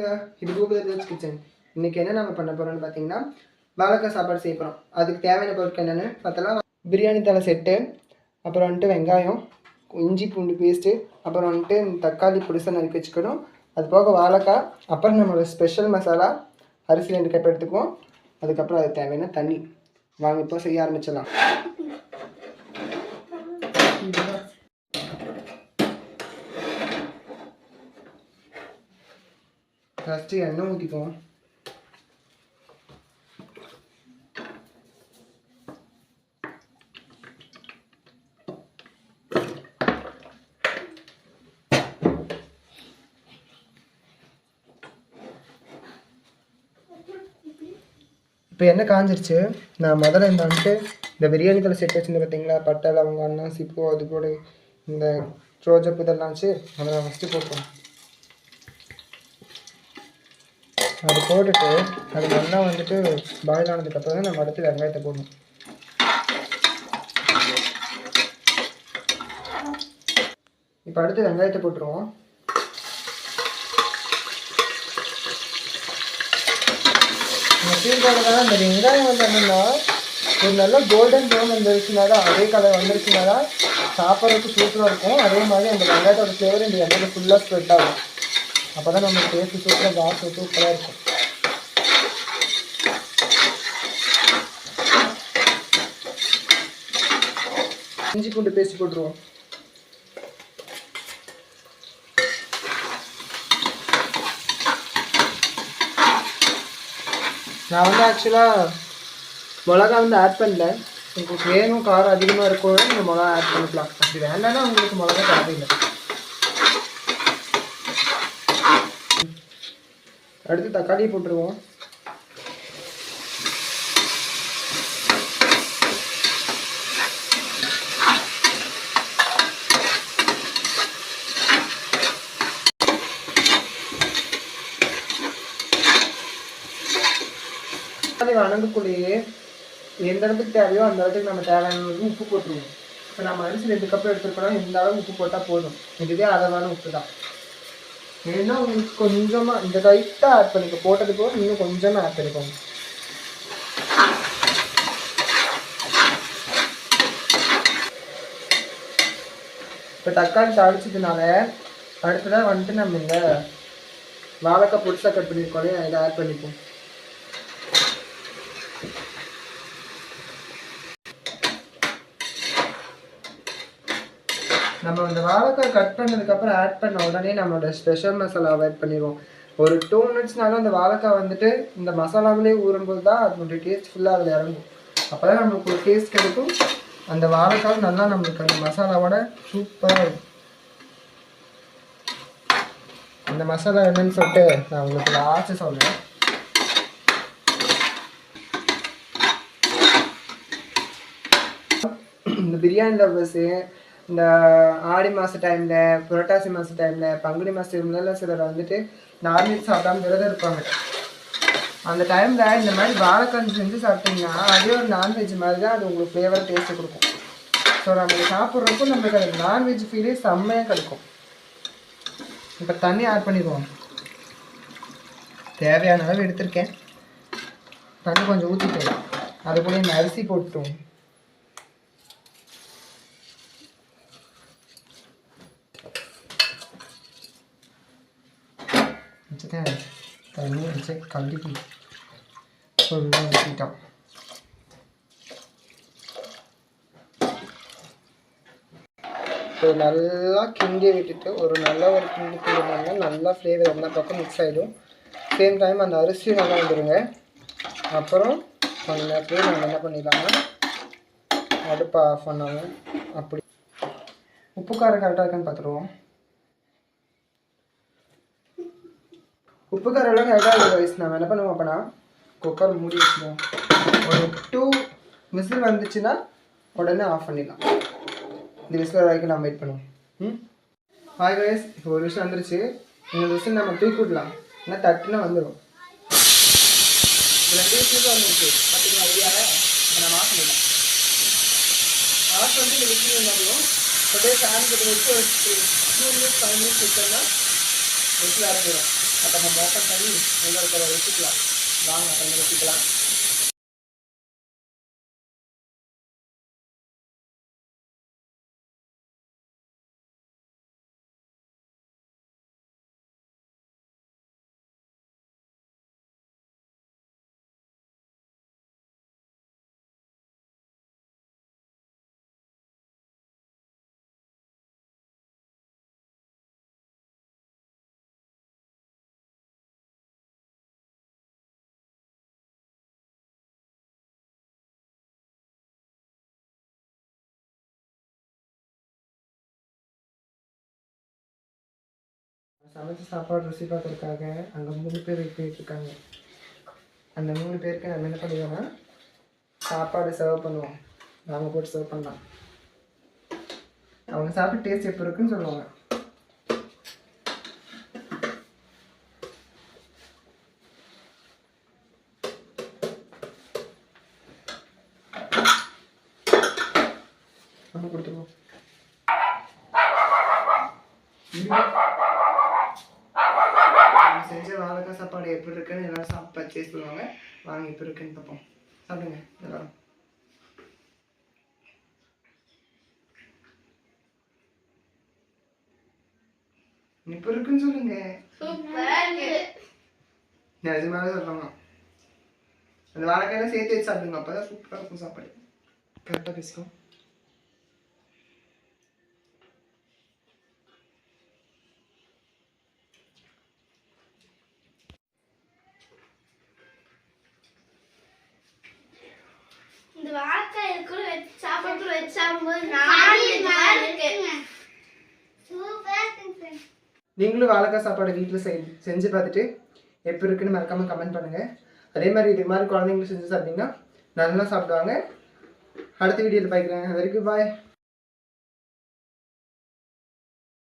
வணக்கங்க. இது Google rich kitchen. இன்றைக்கி என்ன நம்ம பண்ண போகிறோம்னு பார்த்தீங்கன்னா வாழைக்காய் சாப்பாடு செய்ய போகிறோம். அதுக்கு தேவையான பொருட்கள் என்னென்னு பார்த்தலாம். பிரியாணி தலை செட்டு, அப்புறம் வந்துட்டு வெங்காயம், இஞ்சி பூண்டு பேஸ்ட்டு, அப்புறம் வந்துட்டு தக்காளி புதுசாக நறுக்கி வச்சுக்கணும். அது போக வாழைக்காய், அப்புறம் நம்மளோட ஸ்பெஷல் மசாலா அரிசி 2 கப் எடுத்துக்குவோம். அதுக்கப்புறம் அது தேவையான தண்ணி. வாங்க இப்போ செய்ய ஆரம்பிச்சிடலாம். ஃபஸ்ட்டு எண்ணெய் ஊற்றிக்குவோம். இப்போ எண்ணெய் காஞ்சிருச்சு. நான் முதல்ல இந்த பிரியாணி தலை செட் வச்சுருந்து பார்த்தீங்களா, பட்டை லவங்கம் அன்னாசி பூ, அது கூட இந்த ரோஜாப்பூ இதெல்லாம் வச்சு அதை நான் ஃபஸ்ட்டு போட்டோம். அது போட்டுட்டு அது நல்லா பாயில் ஆனதுக்கப்புறம் தான் நம்ம அடுத்து வெங்காயத்தை போடணும். இப்போ அடுத்து வெங்காயத்தை போட்டுருவோம். சீர்காழதான் இந்த வெங்காயம் என்னன்னா ஒரு நல்ல கோல்டன் ப்ரௌன் வந்துருச்சுனா தான், அதே கலர் வந்துருச்சுனா தான் சாப்பிட்றதுக்கு சூப்பராக இருக்கும். அதே மாதிரி அந்த வெங்காயத்தோட ஃப்ளேவர் இந்த எண்ணெயில் ஃபுல்லாக ஸ்ப்ரெட் ஆகும். அப்போ தான் நம்ம டேஸ்ட்டு சூப்பராக காசு சூப்பராக இருக்கும். இஞ்சி பூண்டு பேஸ்ட் போட்டுருவோம். நான் ஆக்சுவலாக மிளகா ஆட் பண்ணல. உங்களுக்கு வேணும் காரம் அதிகமாக இருக்கும், நீங்கள் மிளகா ஆட் பண்ணிக்கலாம். அப்படி வேண்டாம்னா உங்களுக்கு மிளகா தேவையில்லை. அடுத்து தக்காளி போட்டுருவோம். வணங்கக்குள்ளேயே எந்த இடத்துக்கு தேவையோ அந்த இடத்துக்கு நம்ம தேவையான உப்பு போட்டுருவோம். இப்போ நம்ம அரிசி 2 கப் எடுத்துருக்கோம், இந்த அளவு உப்பு போட்டால் போதும். இதுவே அளவான உப்பு தான். ஏன்னா உங்களுக்கு கொஞ்சமாக இந்த லைட்டாக ஆட் பண்ணிக்கோ, போட்டது போக இன்னும் கொஞ்சமாக ஆட் பண்ணிக்கோங்க. இப்போ தக்காளி தாளிச்சதுனால அடுத்ததாக நம்ம இந்த வாழைக்காய் பொடிசாக கட் பண்ணியிருக்கோம், இதை ஆட் பண்ணிப்போம். நம்ம இந்த வாழைக்காய் கட் பண்ணதுக்கப்புறம் ஆட் பண்ண உடனே நம்மளோட ஸ்பெஷல் மசாலாவை ஆட் பண்ணிடுவோம். ஒரு 2 மினிட்ஸ்னாலும் அந்த வாழைக்காய் இந்த மசாலாவிலே ஊறும்போது தான் அதனுடைய டேஸ்ட் ஃபுல்லாக அதில் இறங்கும். அப்போ தான் நம்மளுக்கு ஒரு டேஸ்ட் கிடைக்கும். அந்த வாழைக்காய் நல்லா நம்மளுக்கு அந்த மசாலாவோட சூப்பராக இருக்கும். அந்த மசாலா என்னன்னு சொல்லிட்டு நான் உங்களுக்கு லாஸ்ட்டு சொல்கிறேன். இந்த பிரியாணி லவ்வர்ஸு இந்த ஆடி மாத டைமில், புரட்டாசி மாத டைமில், பங்குனி மாத டைம்லலாம் சிலர் நான்வெஜ் சாப்பிடாம விரதம் இருப்பாங்க. அந்த டைமில் இந்த மாதிரி வாழைக்காய் செஞ்சு சாப்பிட்டிங்கன்னா அதே ஒரு நான்வெஜ் மாதிரி தான் அது உங்களுக்கு ஃப்ளேவர் டேஸ்ட்டு கொடுக்கும். ஸோ நம்ம சாப்பிட்றப்போ நம்மளுக்கு அது நான்வெஜ் ஃபீலே செம்மையாக கிடைக்கும். இப்போ தண்ணி ஆட் பண்ணிடுவோம். தேவையான அளவு எடுத்திருக்கேன். தண்ணி கொஞ்சம் ஊற்றிட்டு அது கூட இந்த அரிசி போட்டுருவோம். தண்ணி வச்சு கழுவி ஃபுல்லாக ஊற்றிட்டோம். ஸோ நல்லா கிண்டி விட்டுட்டு ஒரு கிண்டி கிண்டினாங்க நல்லா ஃப்ளேவர் எல்லா பக்கம் மிக்ஸ் ஆகிடும். சேம் டைம் அந்த அரிசி நல்லா வந்துடுங்க. அப்புறம் கொஞ்ச நேரத்துலேயே நம்ம என்ன பண்ணிடலாம்னா அடுப்பை ஆஃப் பண்ணாங்க. அப்படி உப்பு காரம் கரெக்டாக இருக்கான்னு பார்த்துருவோம். உப்பு காரெல்லாம் கரெக்டாக இருக்கிற வயசு நம்ம என்ன பண்ணுவோம், அப்போனா குக்கர் மூடி வச்சுருவோம். ஒரு 2 விசில் வந்துச்சுன்னா உடனே ஆஃப் பண்ணிடலாம். இந்த விசில் வரைக்கும் நம்ம வெயிட் பண்ணுவோம். ஹாய் கைஸ், இப்போ ஒரு விசில் வந்துருச்சு. இந்த விசில் நம்ம தூக்கி விடலாம், ஏன்னா தட்டுனா வந்துடும். 2 விசில் வந்துருச்சு பார்த்தீங்களா? ஐடியாவை இப்போ நம்ம ஆஃப் பண்ணிடலாம். ஆஃப் பண்ணிட்டு இந்த விசில் வந்துடும். அப்படியே ஃபேன் கிட்ட வச்சு 2 மினிட்ஸ் 5 மினிட்ஸ் வச்சோம்னா விசில் இறங்கிடும். அப்போ நம்ம ஓப்பன் பண்ணி உள்ள இருக்கிற வச்சுக்கலாம். வாங்க அப்புறம் வச்சுக்கலாம். சமைச்ச சாப்பாடு ருசி பார்க்கறதுக்காக அங்கே 3 பேர் வெயிட் இருக்காங்க. அந்த 3 பேருக்கு நம்ம என்ன பண்ணுவோம்னா சாப்பாடு சர்வ் பண்ணுவோம். நாங்கள் போட்டு சர்வ் பண்ணலாம். அவங்க சாப்பிட்டு டேஸ்ட் எப்படி இருக்குன்னு சொல்லுவாங்க. நம்ம கொடுத்துருவோம். செஞ்ச வாழைக்காய் சாப்பாடு எப்படி இருக்குன்னு எல்லாரும் சாப்பிட்டு டேஸ்ட் பண்ணுவாங்க. வாங்க எப்படி இருக்குன்னு பார்ப்போம். சாப்பிடுங்க எல்லாரும். இப்போ இருக்குன்னு சொல்லுங்க. நிஜமாவே சொல்லுவாங்க. அந்த வாழைக்காயெல்லாம் சேர்த்து வச்சு சாப்பிடுங்க. அப்பதான் சூப்பராக இருக்கும் சாப்பாடு. கரெக்டாக பேசிக்கோ. இந்த வாழைக்காய் கூட வச்சு சாப்பிடும்போது நீங்களும் வாழைக்காய் சாப்பாடு வீட்டில் செஞ்சு பார்த்துட்டு எப்படி இருக்குன்னு மறக்காமல் கமெண்ட் பண்ணுங்கள். அதே மாதிரி இது மாதிரி குழந்தைங்களுக்கு செஞ்சு சாப்பிட்டீங்கன்னா நல்லா சாப்பிடுவாங்க. அடுத்த வீடியோவில் பார்க்குறேன். அது வரைக்கும் பாய்.